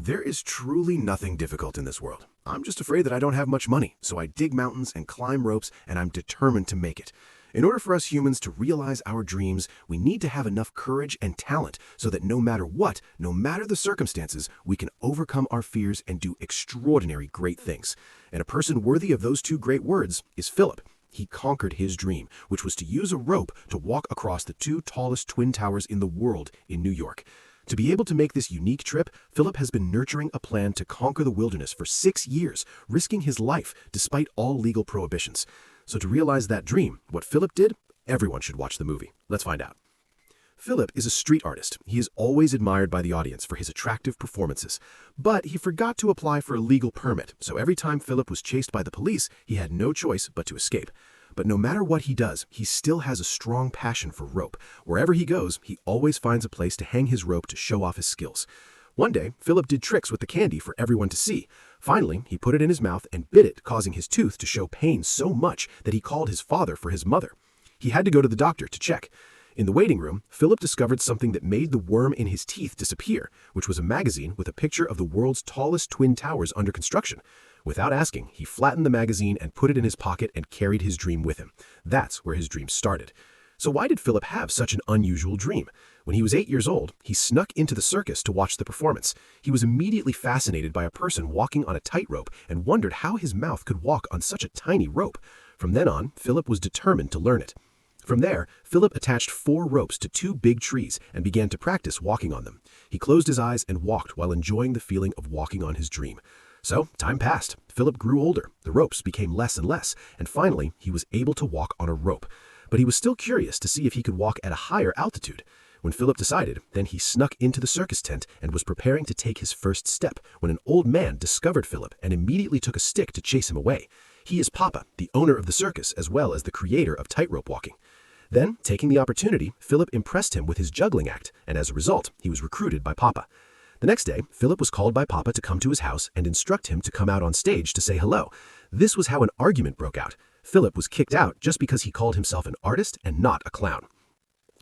There is truly nothing difficult in this world. I'm just afraid that I don't have much money, so I dig mountains and climb ropes, and I'm determined to make it. In order for us humans to realize our dreams, we need to have enough courage and talent so that no matter what, no matter the circumstances, we can overcome our fears and do extraordinary great things. And a person worthy of those two great words is Philip. He conquered his dream, which was to use a rope to walk across the two tallest twin towers in the world in New York. To be able to make this unique trip, Philip has been nurturing a plan to conquer the wilderness for 6 years, risking his life despite all legal prohibitions. So to realize that dream, what Philip did, everyone should watch the movie. Let's find out. Philip is a street artist. He is always admired by the audience for his attractive performances. But he forgot to apply for a legal permit, so every time Philip was chased by the police, he had no choice but to escape. But no matter what he does, he still has a strong passion for rope. Wherever he goes, he always finds a place to hang his rope to show off his skills. One day, Philip did tricks with the candy for everyone to see. Finally, he put it in his mouth and bit it, causing his tooth to show pain so much that he called his father for his mother. He had to go to the doctor to check. In the waiting room, Philip discovered something that made the worm in his teeth disappear, which was a magazine with a picture of the world's tallest twin towers under construction. Without asking, he flattened the magazine and put it in his pocket and carried his dream with him. That's where his dream started. So why did Philip have such an unusual dream? When he was 8 years old, he snuck into the circus to watch the performance. He was immediately fascinated by a person walking on a tightrope and wondered how his mouth could walk on such a tiny rope. From then on, Philip was determined to learn it. From there, Philip attached 4 ropes to 2 big trees and began to practice walking on them. He closed his eyes and walked while enjoying the feeling of walking on his dream. So, time passed. Philip grew older, the ropes became less and less, and finally, he was able to walk on a rope. But he was still curious to see if he could walk at a higher altitude. When Philip decided, then he snuck into the circus tent and was preparing to take his first step when an old man discovered Philip and immediately took a stick to chase him away. He is Papa, the owner of the circus, as well as the creator of tightrope walking. Then, taking the opportunity, Philip impressed him with his juggling act, and as a result, he was recruited by Papa. The next day, Philip was called by Papa to come to his house and instruct him to come out on stage to say hello. This was how an argument broke out. Philip was kicked out just because he called himself an artist and not a clown.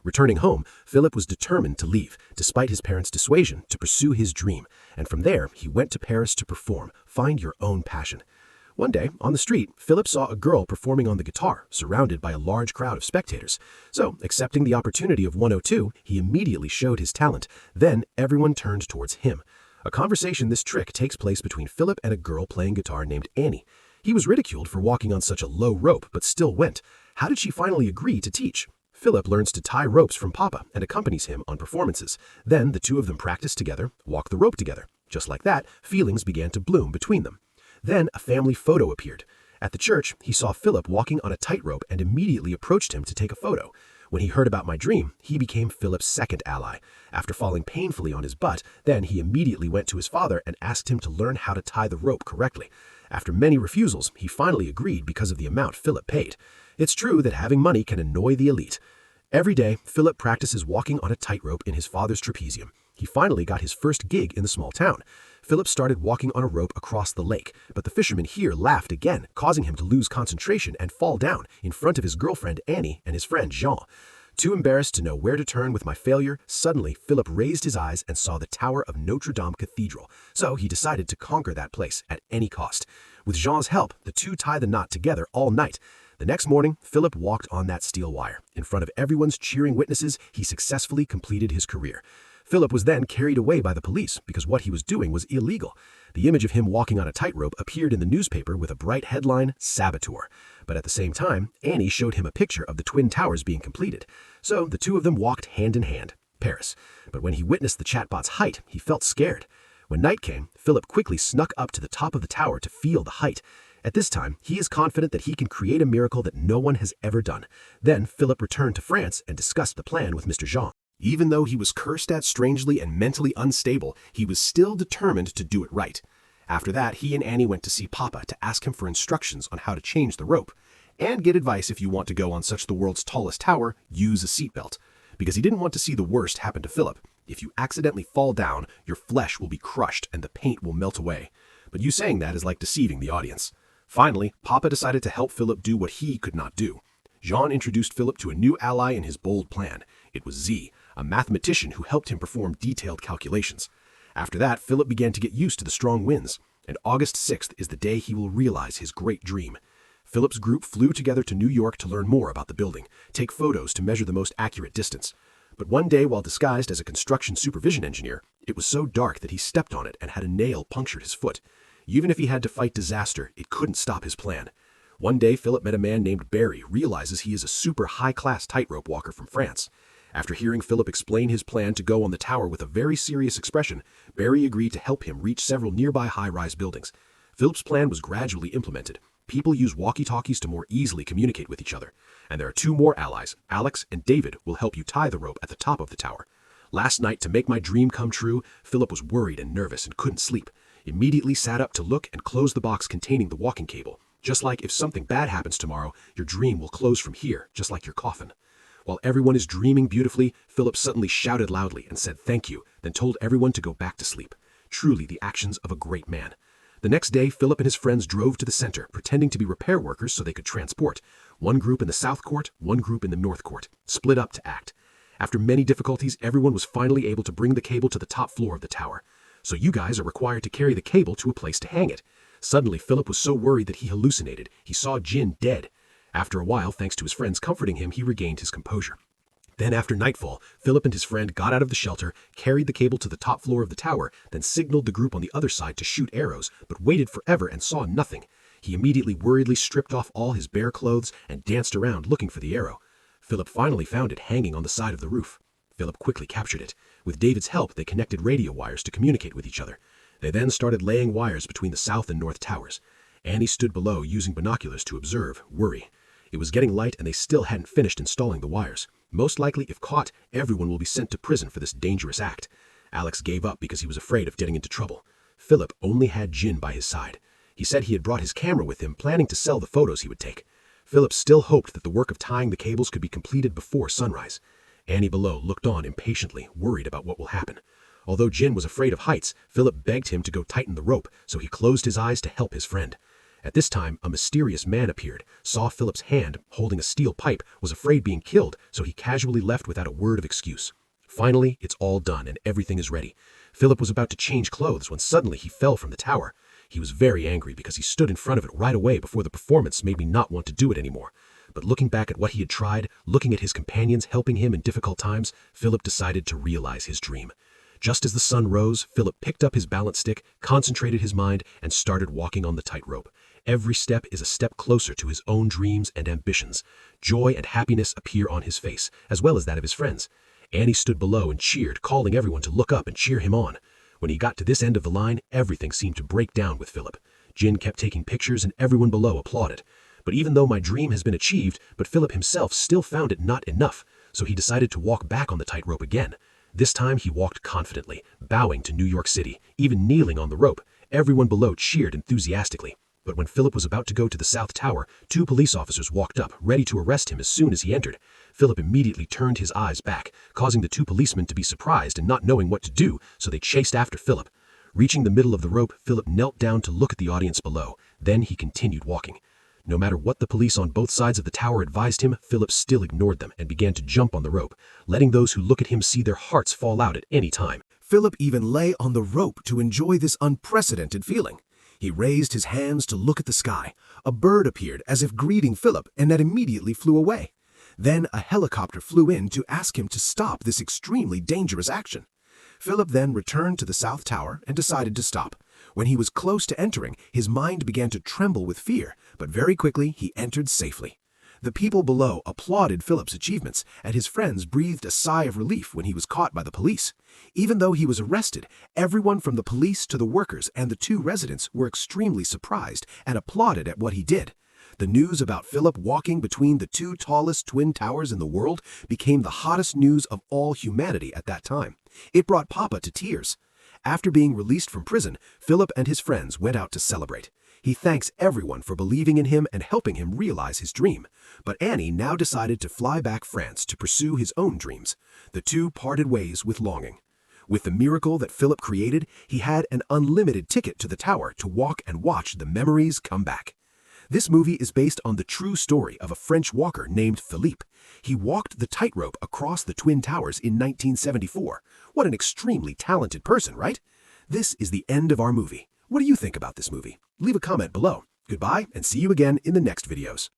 Returning home, Philip was determined to leave, despite his parents' dissuasion, to pursue his dream. And from there, he went to Paris to perform, find your own passion. One day, on the street, Philip saw a girl performing on the guitar, surrounded by a large crowd of spectators. So, accepting the opportunity of 102, he immediately showed his talent. Then, everyone turned towards him. A conversation this trick takes place between Philip and a girl playing guitar named Annie. He was ridiculed for walking on such a low rope, but still went. How did she finally agree to teach? Philip learns to tie ropes from Papa and accompanies him on performances. Then, the two of them practice together, walk the rope together. Just like that, feelings began to bloom between them. Then a family photo appeared. At the church, he saw Philip walking on a tightrope and immediately approached him to take a photo. When he heard about my dream, he became Philip's second ally. After falling painfully on his butt, then he immediately went to his father and asked him to learn how to tie the rope correctly. After many refusals, he finally agreed because of the amount Philip paid. It's true that having money can annoy the elite. Every day, Philip practices walking on a tightrope in his father's trapezium. He finally got his first gig in the small town. Philip started walking on a rope across the lake, but the fisherman here laughed again, causing him to lose concentration and fall down in front of his girlfriend Annie and his friend Jean. Too embarrassed to know where to turn with my failure, suddenly Philip raised his eyes and saw the tower of Notre Dame Cathedral, so he decided to conquer that place at any cost. With Jean's help, the two tied the knot together all night. The next morning, Philip walked on that steel wire. In front of everyone's cheering witnesses, he successfully completed his career. Philip was then carried away by the police because what he was doing was illegal. The image of him walking on a tightrope appeared in the newspaper with a bright headline, Saboteur. But at the same time, Annie showed him a picture of the Twin Towers being completed. So the two of them walked hand in hand, Paris. But when he witnessed the chatbot's height, he felt scared. When night came, Philip quickly snuck up to the top of the tower to feel the height. At this time, he is confident that he can create a miracle that no one has ever done. Then Philip returned to France and discussed the plan with Mr. Jean. Even though he was cursed at strangely and mentally unstable, he was still determined to do it right. After that, he and Annie went to see Papa to ask him for instructions on how to change the rope. And get advice if you want to go on such the world's tallest tower, use a seatbelt. Because he didn't want to see the worst happen to Philip. If you accidentally fall down, your flesh will be crushed and the paint will melt away. But you saying that is like deceiving the audience. Finally, Papa decided to help Philip do what he could not do. Jean introduced Philip to a new ally in his bold plan. It was Z, a mathematician who helped him perform detailed calculations. After that, Philip began to get used to the strong winds, and August 6th is the day he will realize his great dream. Philip's group flew together to New York to learn more about the building, take photos to measure the most accurate distance. But one day, while disguised as a construction supervision engineer, it was so dark that he stepped on it and had a nail punctured his foot. Even if he had to fight disaster, it couldn't stop his plan. One day, Philip met a man named Barry, realizes he is a super high-class tightrope walker from France. After hearing Philip explain his plan to go on the tower with a very serious expression, Barry agreed to help him reach several nearby high-rise buildings. Philip's plan was gradually implemented. People use walkie-talkies to more easily communicate with each other. And there are two more allies, Alex and David, will help you tie the rope at the top of the tower. Last night, to make my dream come true, Philip was worried and nervous and couldn't sleep. Immediately sat up to look and close the box containing the walking cable. Just like if something bad happens tomorrow, your dream will close from here, just like your coffin. While everyone is dreaming beautifully, Philip suddenly shouted loudly and said thank you, then told everyone to go back to sleep. Truly the actions of a great man. The next day, Philip and his friends drove to the center, pretending to be repair workers so they could transport. One group in the South Court, one group in the North Court, split up to act. After many difficulties, everyone was finally able to bring the cable to the top floor of the tower. So you guys are required to carry the cable to a place to hang it. Suddenly, Philip was so worried that he hallucinated. He saw Jin dead. After a while, thanks to his friends comforting him, he regained his composure. Then after nightfall, Philip and his friend got out of the shelter, carried the cable to the top floor of the tower, then signaled the group on the other side to shoot arrows, but waited forever and saw nothing. He immediately worriedly stripped off all his bare clothes and danced around looking for the arrow. Philip finally found it hanging on the side of the roof. Philip quickly captured it. With David's help, they connected radio wires to communicate with each other. They then started laying wires between the south and north towers. Annie stood below using binoculars to observe, worry. It was getting light and they still hadn't finished installing the wires. Most likely, if caught, everyone will be sent to prison for this dangerous act. Alex gave up because he was afraid of getting into trouble. Philip only had Jin by his side. He said he had brought his camera with him, planning to sell the photos he would take. Philip still hoped that the work of tying the cables could be completed before sunrise. Annie below looked on impatiently, worried about what will happen. Although Jin was afraid of heights, Philip begged him to go tighten the rope, so he closed his eyes to help his friend. At this time, a mysterious man appeared, saw Philip's hand holding a steel pipe, was afraid being killed, so he casually left without a word of excuse. Finally, it's all done and everything is ready. Philip was about to change clothes when suddenly he fell from the tower. He was very angry because he stood in front of it right away before the performance made me not want to do it anymore. But looking back at what he had tried, looking at his companions helping him in difficult times, Philip decided to realize his dream. Just as the sun rose, Philip picked up his balance stick, concentrated his mind, and started walking on the tightrope. Every step is a step closer to his own dreams and ambitions. Joy and happiness appear on his face, as well as that of his friends. Annie stood below and cheered, calling everyone to look up and cheer him on. When he got to this end of the line, everything seemed to break down with Philip. Jin kept taking pictures and everyone below applauded. But even though my dream has been achieved, but Philip himself still found it not enough, so he decided to walk back on the tightrope again. This time he walked confidently, bowing to New York City, even kneeling on the rope. Everyone below cheered enthusiastically. But when Philip was about to go to the South Tower, two police officers walked up, ready to arrest him as soon as he entered. Philip immediately turned his eyes back, causing the two policemen to be surprised and not knowing what to do, so they chased after Philip. Reaching the middle of the rope, Philip knelt down to look at the audience below. Then he continued walking. No matter what the police on both sides of the tower advised him, Philip still ignored them and began to jump on the rope, letting those who look at him see their hearts fall out at any time. Philip even lay on the rope to enjoy this unprecedented feeling. He raised his hands to look at the sky. A bird appeared as if greeting Philip and that immediately flew away. Then a helicopter flew in to ask him to stop this extremely dangerous action. Philip then returned to the South Tower and decided to stop. When he was close to entering, his mind began to tremble with fear, but very quickly he entered safely. The people below applauded Philip's achievements, and his friends breathed a sigh of relief when he was caught by the police. Even though he was arrested, everyone from the police to the workers and the two residents were extremely surprised and applauded at what he did. The news about Philip walking between the two tallest twin towers in the world became the hottest news of all humanity at that time. It brought Papa to tears. After being released from prison, Philip and his friends went out to celebrate. He thanks everyone for believing in him and helping him realize his dream. But Annie now decided to fly back France to pursue his own dreams. The two parted ways with longing. With the miracle that Philip created, he had an unlimited ticket to the tower to walk and watch the memories come back. This movie is based on the true story of a French walker named Philippe. He walked the tightrope across the Twin Towers in 1974. What an extremely talented person, right? This is the end of our movie. What do you think about this movie? Leave a comment below. Goodbye, and see you again in the next videos.